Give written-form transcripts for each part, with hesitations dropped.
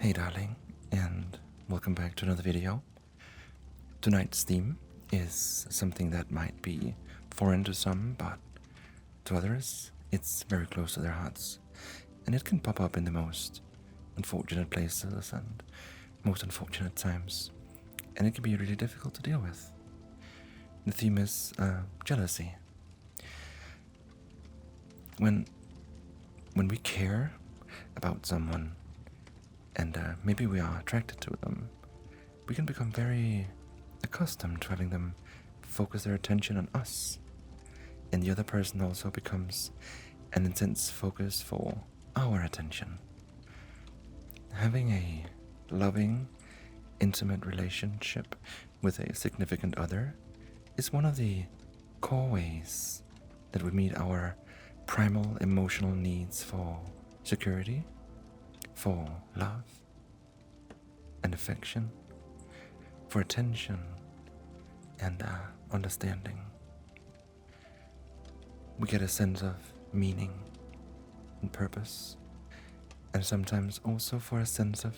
Hey darling, and welcome back to another video. Tonight's theme is something that might be foreign to some, but to others, it's very close to their hearts. And it can pop up in the most unfortunate places and most unfortunate times. And it can be really difficult to deal with. The theme is jealousy. When we care about someone, and maybe we are attracted to them, we can become very accustomed to having them focus their attention on us. And the other person also becomes an intense focus for our attention. Having a loving, intimate relationship with a significant other is one of the core ways that we meet our primal emotional needs for security, for love and affection, for attention and understanding. We get a sense of meaning and purpose, and sometimes also for a sense of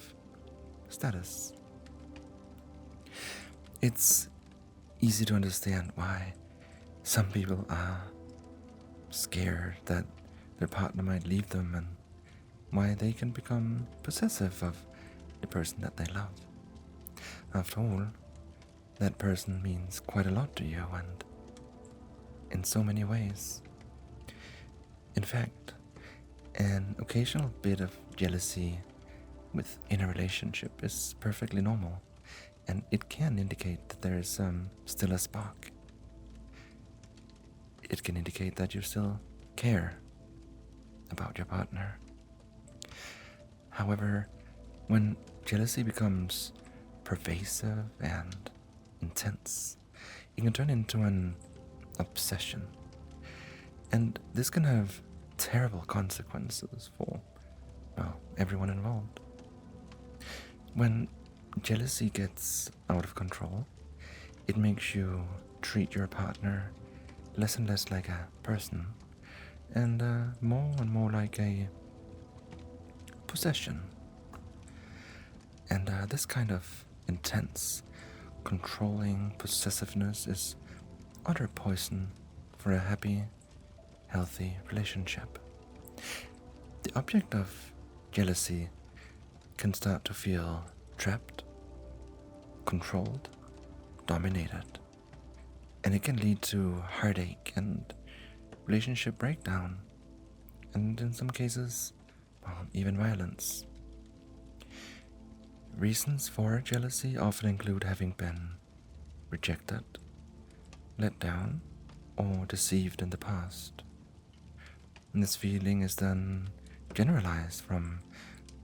status. It's easy to understand why some people are scared that their partner might leave them, and why they can become possessive of the person that they love. After all, that person means quite a lot to you, and in so many ways. In fact, an occasional bit of jealousy within a relationship is perfectly normal, and it can indicate that there is still a spark. It can indicate that you still care about your partner. However, when jealousy becomes pervasive and intense, it can turn into an obsession. And this can have terrible consequences for, well, everyone involved. When jealousy gets out of control, it makes you treat your partner less and less like a person, and more like a possession. And this kind of intense, controlling possessiveness is utter poison for a happy, healthy relationship. The object of jealousy can start to feel trapped, controlled, dominated, and it can lead to heartache and relationship breakdown, and in some cases, well, even violence. Reasons for jealousy often include having been rejected, let down, or deceived in the past. And this feeling is then generalized from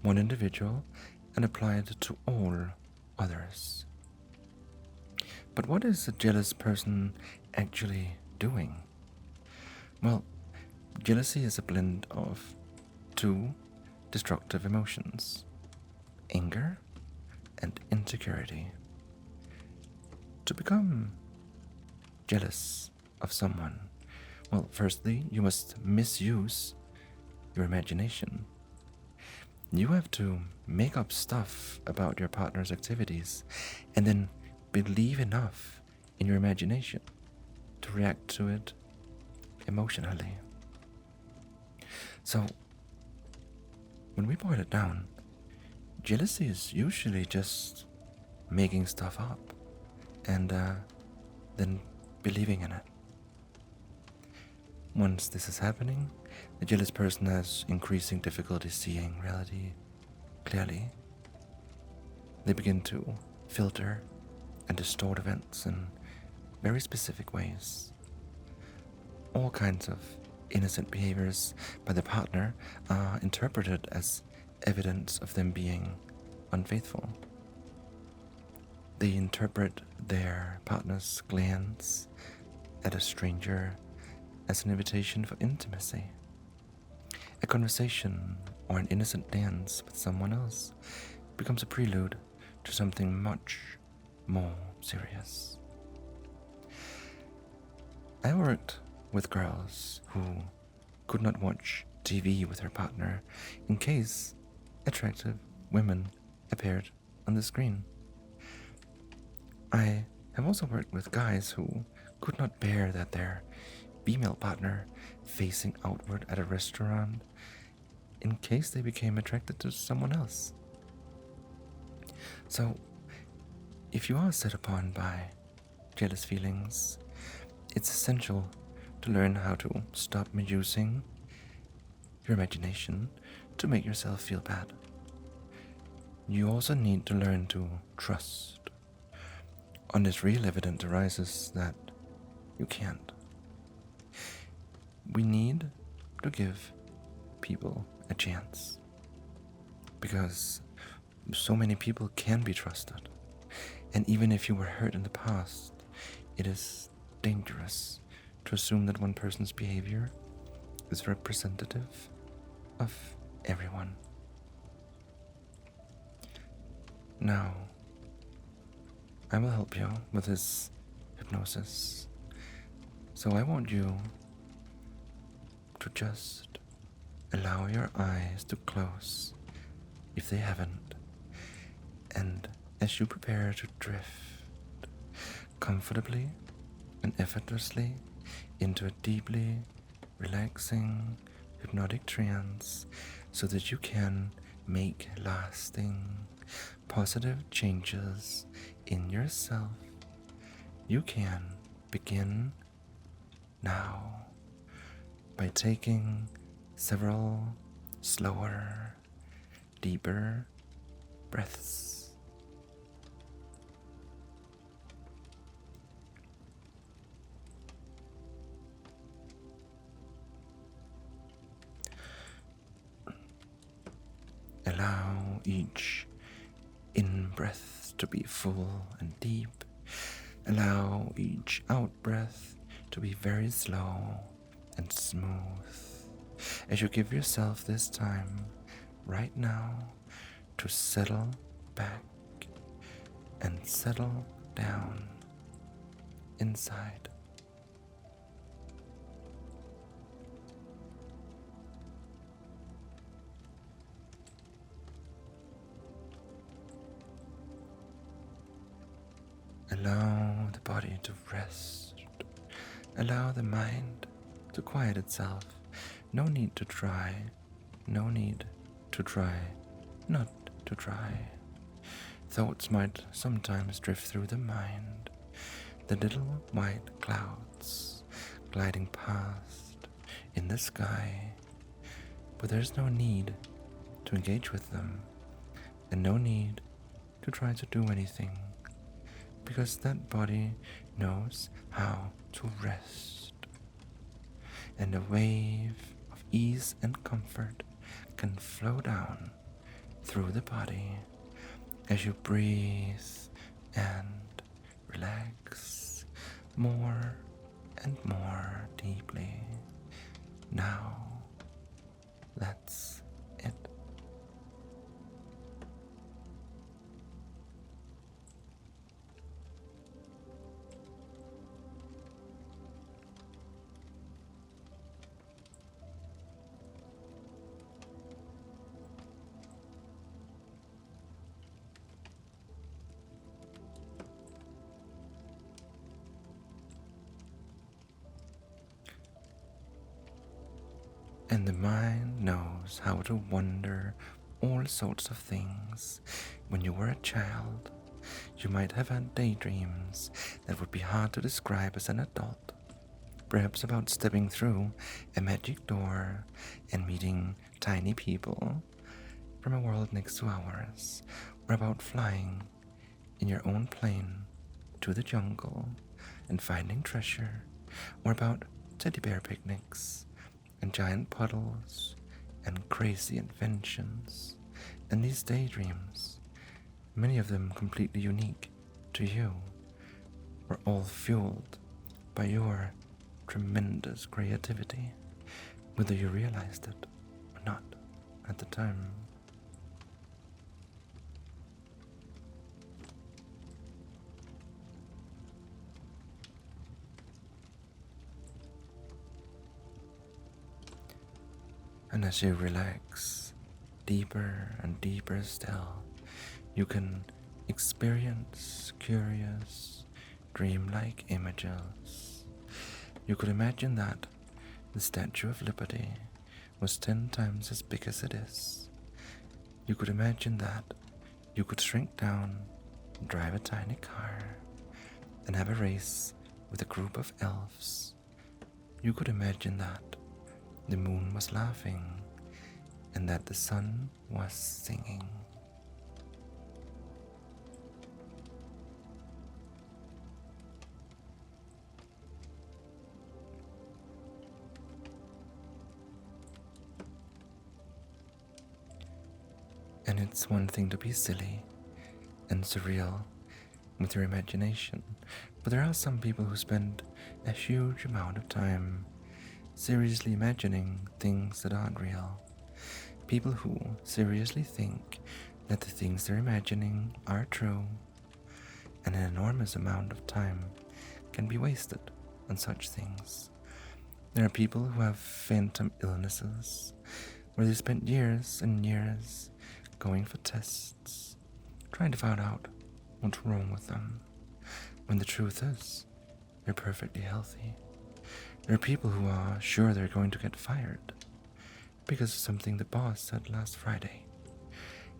one individual and applied to all others. But what is a jealous person actually doing? Well, jealousy is a blend of two destructive emotions: anger and insecurity. To become jealous of someone, well, firstly, you must misuse your imagination. You have to make up stuff about your partner's activities and then believe enough in your imagination to react to it emotionally. So, when we boil it down, jealousy is usually just making stuff up and then believing in it. Once this is happening, the jealous person has increasing difficulty seeing reality clearly. They begin to filter and distort events in very specific ways. All kinds of innocent behaviors by the partner are interpreted as evidence of them being unfaithful. They interpret their partner's glance at a stranger as an invitation for intimacy. A conversation or an innocent dance with someone else becomes a prelude to something much more serious. I worked with girls who could not watch TV with her partner in case attractive women appeared on the screen. I have also worked with guys who could not bear that their female partner facing outward at a restaurant in case they became attracted to someone else. So, if you are set upon by jealous feelings, it's essential to learn how to stop using your imagination to make yourself feel bad. You also need to learn to trust. On this real evidence arises that you can't. We need to give people a chance because so many people can be trusted. And even if you were hurt in the past, it is dangerous to assume that one person's behavior is representative of everyone. Now, I will help you with this hypnosis. So I want you to just allow your eyes to close if they haven't. And as you prepare to drift comfortably and effortlessly into a deeply relaxing hypnotic trance so that you can make lasting positive changes in yourself, you can begin now by taking several slower, deeper breaths. Allow each in-breath to be full and deep. Allow each out-breath to be very slow and smooth. As you give yourself this time, right now, to settle back and settle down inside. Allow the body to rest. Allow the mind to quiet itself. No need to try. No need to try not to try. Thoughts might sometimes drift through the mind, the little white clouds gliding past in the sky, but there's no need to engage with them, and no need to try to do anything, because that body knows how to rest, and a wave of ease and comfort can flow down through the body as you breathe and relax more and more deeply. Now, that's it. And the mind knows how to wonder all sorts of things. When you were a child, you might have had daydreams that would be hard to describe as an adult. Perhaps about stepping through a magic door and meeting tiny people from a world next to ours, or about flying in your own plane to the jungle and finding treasure, or about teddy bear picnics and giant puddles and crazy inventions. And these daydreams, many of them completely unique to you, were all fueled by your tremendous creativity, whether you realized it or not at the time. And as you relax deeper and deeper still, You can experience curious, dreamlike images. You could imagine that the Statue of Liberty was 10 times as big as it is. You could imagine that you could shrink down, drive a tiny car, and have a race with a group of elves. You could imagine that the moon was laughing and that the sun was singing. And it's one thing to be silly and surreal with your imagination, but there are some people who spend a huge amount of time seriously imagining things that aren't real. People who seriously think that the things they're imagining are true, and an enormous amount of time can be wasted on such things. There are people who have phantom illnesses, where they spent years and years going for tests, trying to find out what's wrong with them, when the truth is, they're perfectly healthy. There are people who are sure they're going to get fired because of something the boss said last Friday,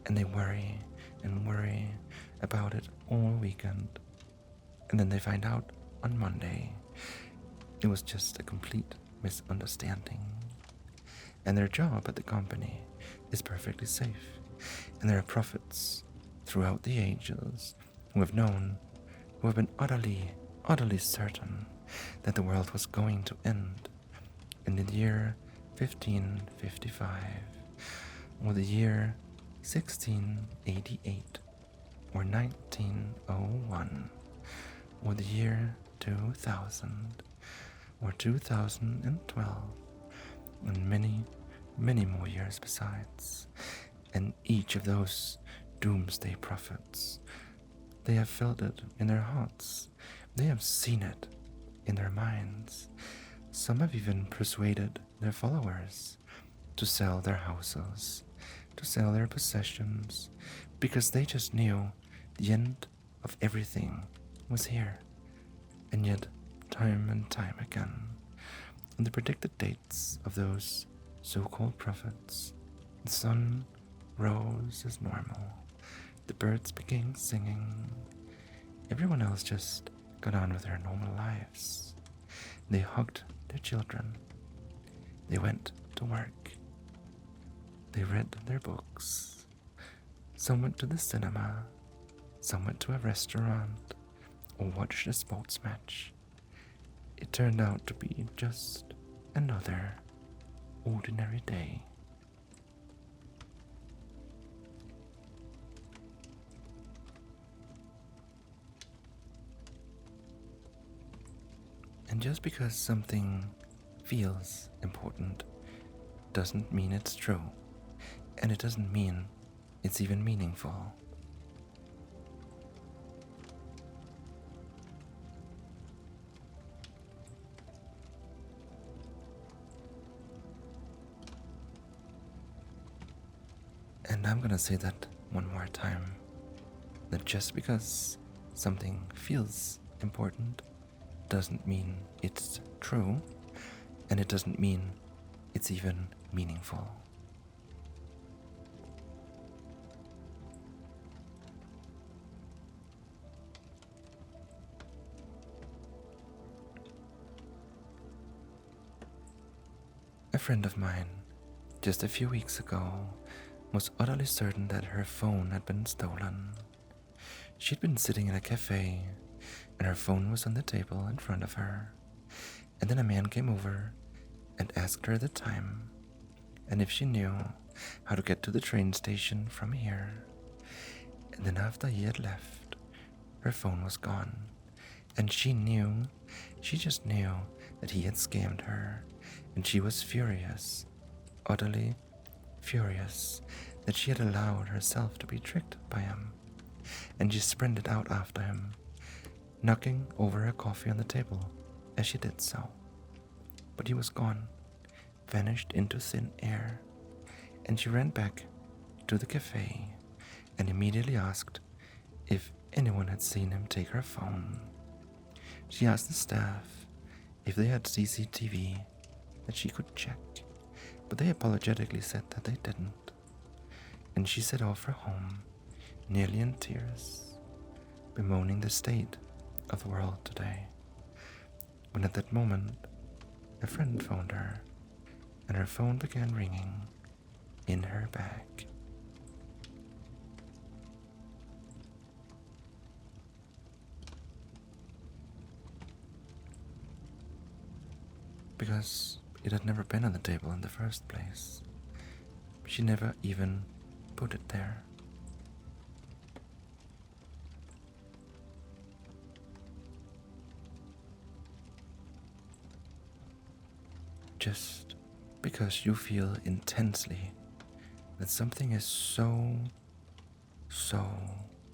and they worry and worry about it all weekend, and then they find out on Monday it was just a complete misunderstanding, and their job at the company is perfectly safe, and there are prophets throughout the ages who have known, who have been utterly certain that the world was going to end in the year 1555, or the year 1688, or 1901, or the year 2000, or 2012, and many, many more years besides. And each of those doomsday prophets, they have felt it in their hearts. They have seen it in their minds. Some have even persuaded their followers to sell their houses, to sell their possessions, because they just knew the end of everything was here. And yet, time and time again, on the predicted dates of those so-called prophets, the sun rose as normal, the birds began singing, everyone else just got on with their normal lives. They hugged their children, they went to work, they read their books, some went to the cinema, some went to a restaurant, or watched a sports match. It turned out to be just another ordinary day. And just because something feels important doesn't mean it's true, and it doesn't mean it's even meaningful. And I'm gonna say that one more time, that just because something feels important doesn't mean it's true, and it doesn't mean it's even meaningful. A friend of mine, just a few weeks ago, was utterly certain that her phone had been stolen. She'd been sitting in a cafe, and her phone was on the table in front of her. And then a man came over and asked her the time, and if she knew how to get to the train station from here. And then after he had left, her phone was gone, and she just knew that he had scammed her, and she was furious, utterly furious, that she had allowed herself to be tricked by him, and she sprinted out after him, knocking over her coffee on the table as she did so. But he was gone, vanished into thin air, and she ran back to the cafe and immediately asked if anyone had seen him take her phone. She asked the staff if they had CCTV that she could check, but they apologetically said that they didn't, and she set off for home, nearly in tears, bemoaning the state of the world today, when at that moment a friend phoned her, and her phone began ringing in her bag. Because it had never been on the table in the first place. She never even put it there. Just because you feel intensely that something is so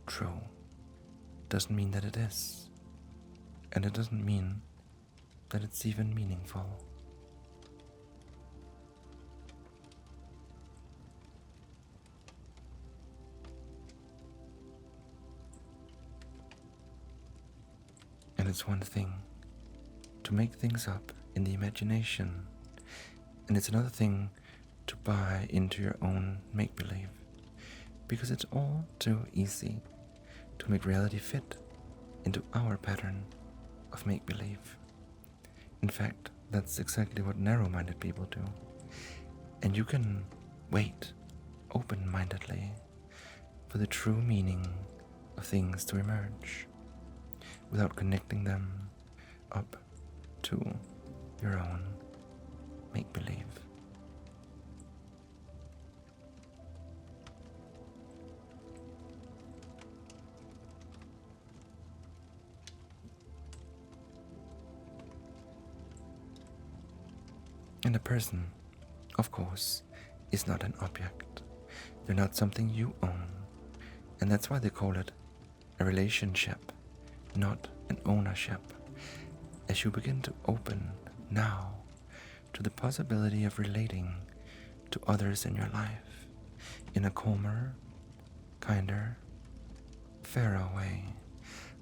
true doesn't mean that it is. And it doesn't mean that it's even meaningful. And it's one thing to make things up in the imagination, and it's another thing to buy into your own make-believe, because it's all too easy to make reality fit into our pattern of make-believe. In fact, that's exactly what narrow-minded people do. And you can wait open-mindedly for the true meaning of things to emerge without connecting them up to your own make-believe. And a person, of course, is not an object. They're not something you own. And that's why they call it a relationship, not an ownership. As you begin to open now to the possibility of relating to others in your life in a calmer, kinder, fairer way,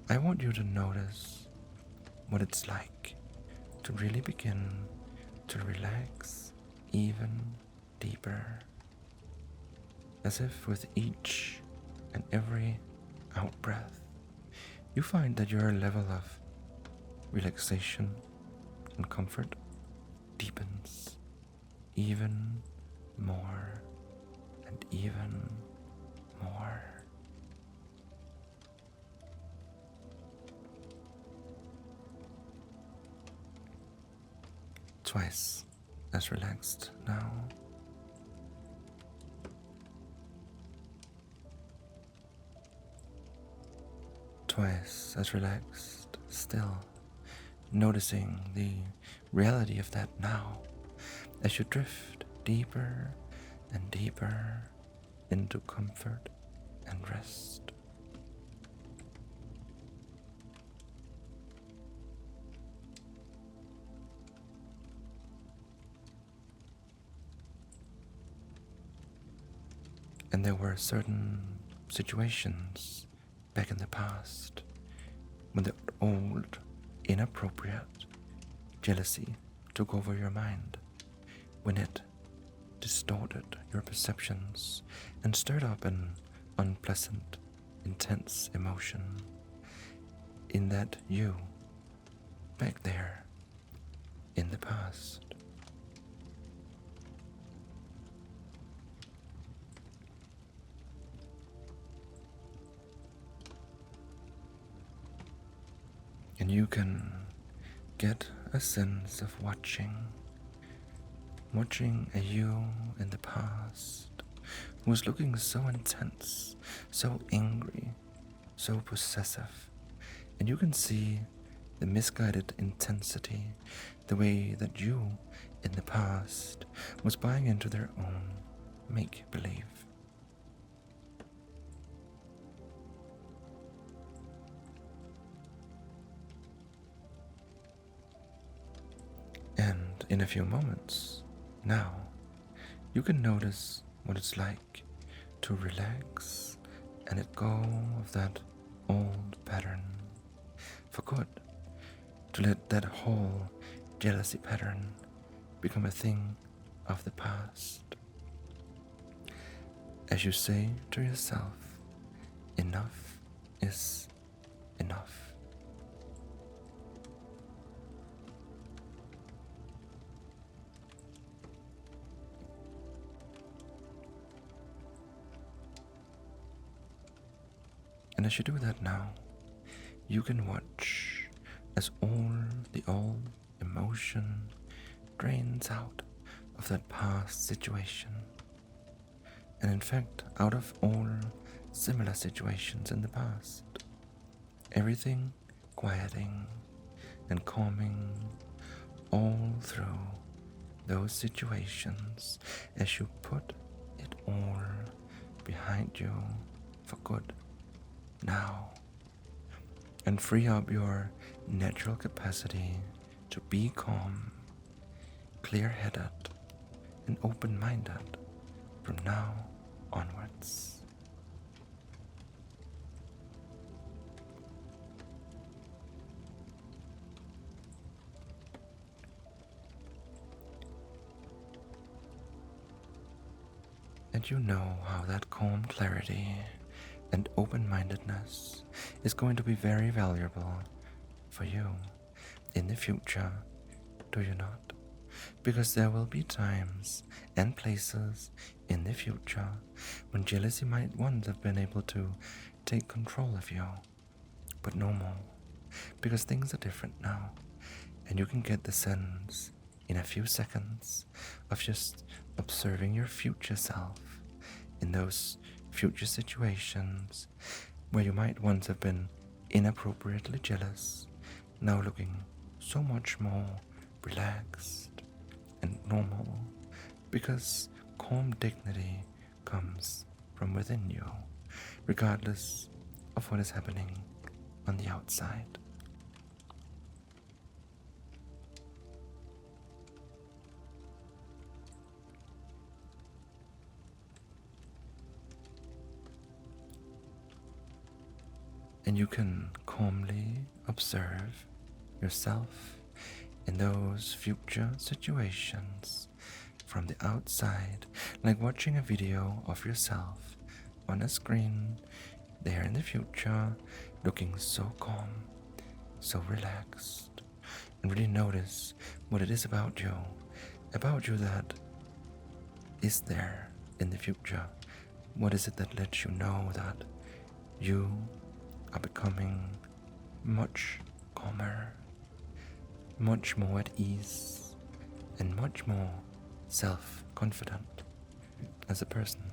I want you to notice what it's like to really begin to relax even deeper, as if with each and every out-breath, you find that your level of relaxation and comfort deepens even more and even more. Twice as relaxed now. Twice as relaxed still, noticing the reality of that now as you drift deeper and deeper into comfort and rest. And there were certain situations back in the past when the old, inappropriate jealousy took over your mind, when it distorted your perceptions and stirred up an unpleasant, intense emotion in that you, back there in the past. And you can get a sense of watching a you in the past who was looking so intense, so angry, so possessive. And you can see the misguided intensity, the way that you in the past was buying into their own make-believe. And in a few moments, now, you can notice what it's like to relax and let go of that old pattern for good, to let that whole jealousy pattern become a thing of the past. As you say to yourself, enough is enough. And as you do that now, you can watch as all the old emotion drains out of that past situation. And in fact, out of all similar situations in the past. Everything quieting and calming all through those situations as you put it all behind you for good now, and free up your natural capacity to be calm, clear-headed, and open-minded from now onwards. And you know how that calm clarity and open-mindedness is going to be very valuable for you in the future, do you not? Because there will be times and places in the future when jealousy might once have been able to take control of you, but no more, because things are different now, and you can get the sense in a few seconds of just observing your future self in those future situations where you might once have been inappropriately jealous, now looking so much more relaxed and normal, because calm dignity comes from within you, regardless of what is happening on the outside. And you can calmly observe yourself in those future situations from the outside, like watching a video of yourself on a screen there in the future, looking so calm, so relaxed, and really notice what it is about you that is there in the future. What is it that lets you know that you are becoming much calmer, much more at ease, and much more self-confident as a person?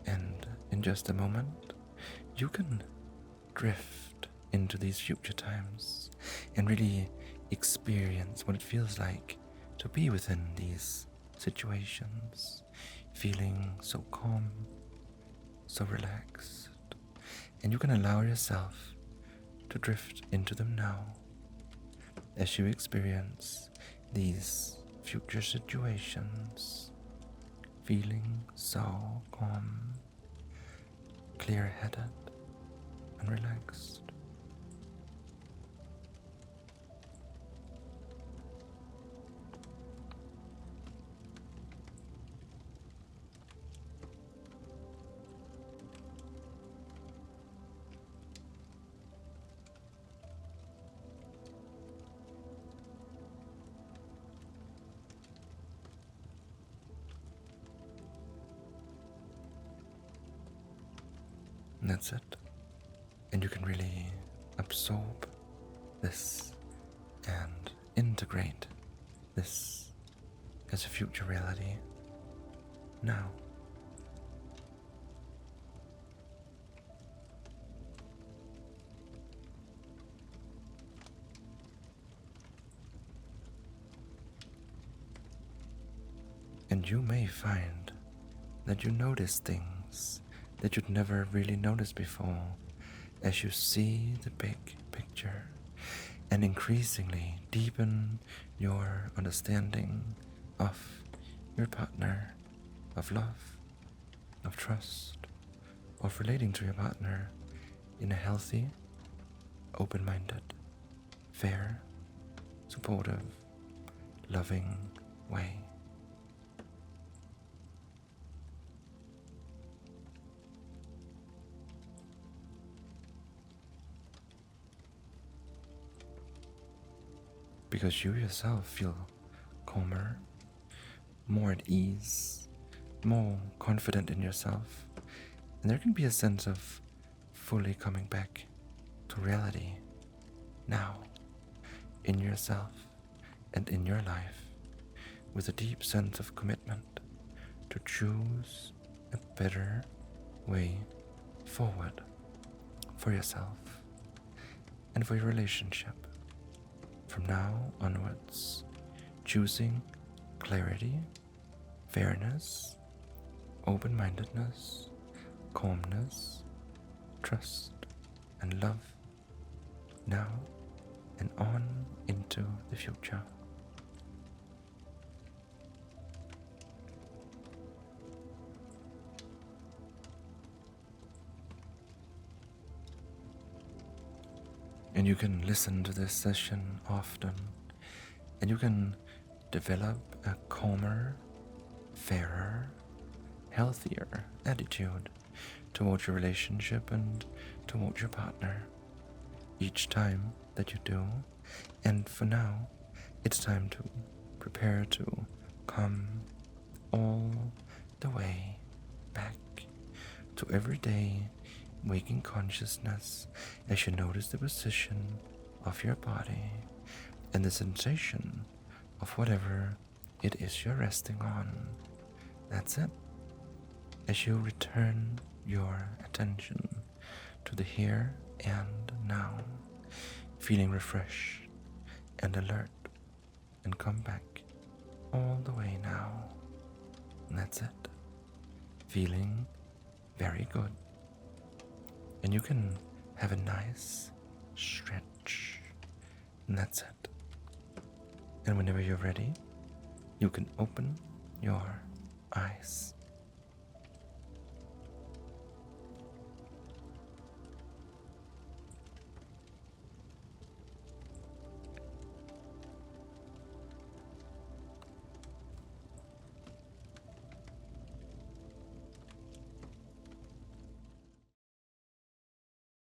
And in just a moment, you can drift into these future times and really experience what it feels like to be within these situations, feeling so calm, so relaxed. And you can allow yourself to drift into them now as you experience these future situations, feeling so calm, clear-headed, and relaxed. And that's it. And you can really absorb this and integrate this as a future reality now. And you may find that you notice things that you'd never really noticed before, as you see the big picture and increasingly deepen your understanding of your partner, of love, of trust, of relating to your partner in a healthy, open minded, fair, supportive, loving way. Because you yourself feel calmer, more at ease, more confident in yourself, and there can be a sense of fully coming back to reality now, in yourself and in your life, with a deep sense of commitment to choose a better way forward for yourself and for your relationship. From now onwards, choosing clarity, fairness, open-mindedness, calmness, trust, and love, now and on into the future. And you can listen to this session often, and you can develop a calmer, fairer, healthier attitude towards your relationship and towards your partner each time that you do. And for now, it's time to prepare to come all the way back to everyday waking consciousness as you notice the position of your body and the sensation of whatever it is you're resting on. That's it. As you return your attention to the here and now, feeling refreshed and alert, and come back all the way now. And that's it. Feeling very good. And you can have a nice stretch. And that's it. And whenever you're ready, you can open your eyes.